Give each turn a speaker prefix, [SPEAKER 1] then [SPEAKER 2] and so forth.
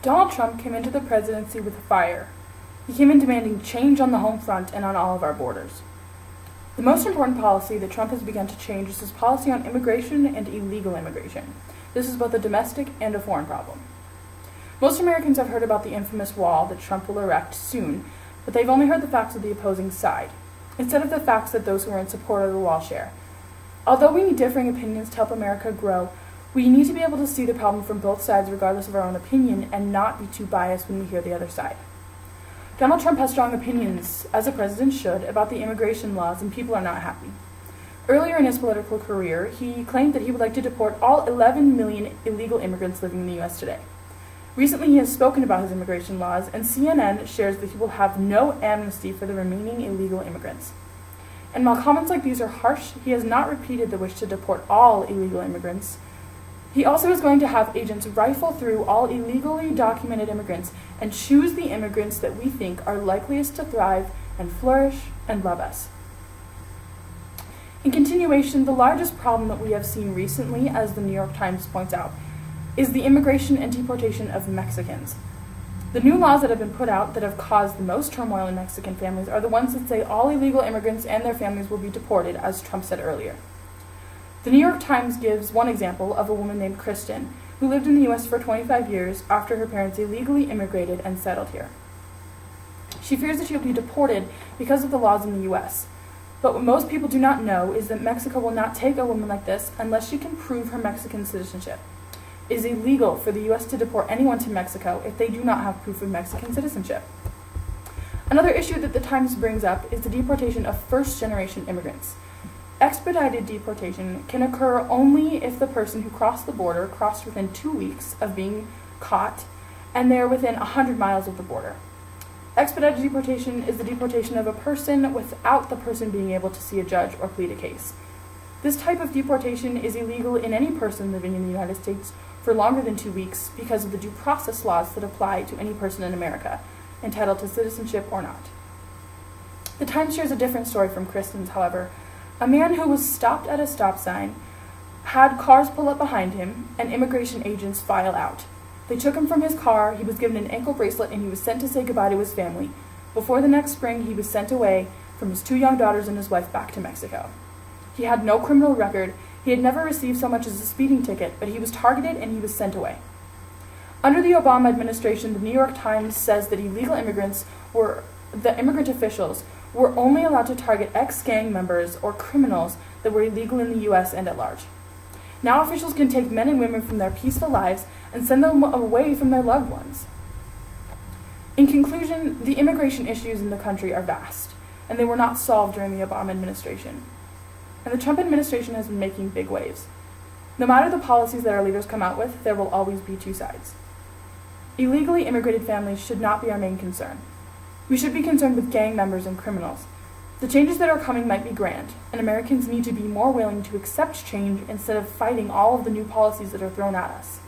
[SPEAKER 1] Donald Trump came into the presidency with fire. He came in demanding change on the home front and on all of our borders. The most important policy that Trump has begun to change is his policy on immigration and illegal immigration. This is both a domestic and a foreign problem. Most Americans have heard about the infamous wall that Trump will erect soon, but they've only heard the facts of the opposing side, instead of the facts that those who are in support of the wall share. Although we need differing opinions to help America grow, we need to be able to see the problem from both sides regardless of our own opinion and not be too biased when we hear the other side. Donald Trump has strong opinions, as a president should, about the immigration laws, and people are not happy. Earlier in his political career, he claimed that he would like to deport all 11 million illegal immigrants living in the U.S. today. Recently, he has spoken about his immigration laws, and CNN shares that he will have no amnesty for the remaining illegal immigrants. And while comments like these are harsh, he has not repeated the wish to deport all illegal immigrants. He also is going to have agents rifle through all illegally documented immigrants and choose the immigrants that we think are likeliest to thrive and flourish and love us. In continuation, the largest problem that we have seen recently, as the New York Times points out, is the immigration and deportation of Mexicans. The new laws that have been put out that have caused the most turmoil in Mexican families are the ones that say all illegal immigrants and their families will be deported, as Trump said earlier. The New York Times gives one example of a woman named Kristen, who lived in the U.S. for 25 years after her parents illegally immigrated and settled here. She fears that she will be deported because of the laws in the U.S., but what most people do not know is that Mexico will not take a woman like this unless she can prove her Mexican citizenship. It is illegal for the U.S. to deport anyone to Mexico if they do not have proof of Mexican citizenship. Another issue that the Times brings up is the deportation of first-generation immigrants. Expedited deportation can occur only if the person who crossed the border crossed within 2 weeks of being caught, and they're within 100 miles of the border. Expedited deportation is the deportation of a person without the person being able to see a judge or plead a case. This type of deportation is illegal in any person living in the United States for longer than 2 weeks because of the due process laws that apply to any person in America, entitled to citizenship or not. The Times shares a different story from Kristen's, however. A man who was stopped at a stop sign had cars pull up behind him and immigration agents file out. They took him from his car, he was given an ankle bracelet, and he was sent to say goodbye to his family. Before the next spring, he was sent away from his 2 young daughters and his wife back to Mexico. He had no criminal record, he had never received so much as a speeding ticket, but he was targeted and he was sent away. Under the Obama administration, the New York Times says that the immigrant officials were only allowed to target ex-gang members or criminals that were illegal in the U.S. and at large. Now officials can take men and women from their peaceful lives and send them away from their loved ones. In conclusion, the immigration issues in the country are vast, and they were not solved during the Obama administration. And the Trump administration has been making big waves. No matter the policies that our leaders come out with, there will always be 2 sides. Illegally immigrated families should not be our main concern. We should be concerned with gang members and criminals. The changes that are coming might be grand, and Americans need to be more willing to accept change instead of fighting all of the new policies that are thrown at us.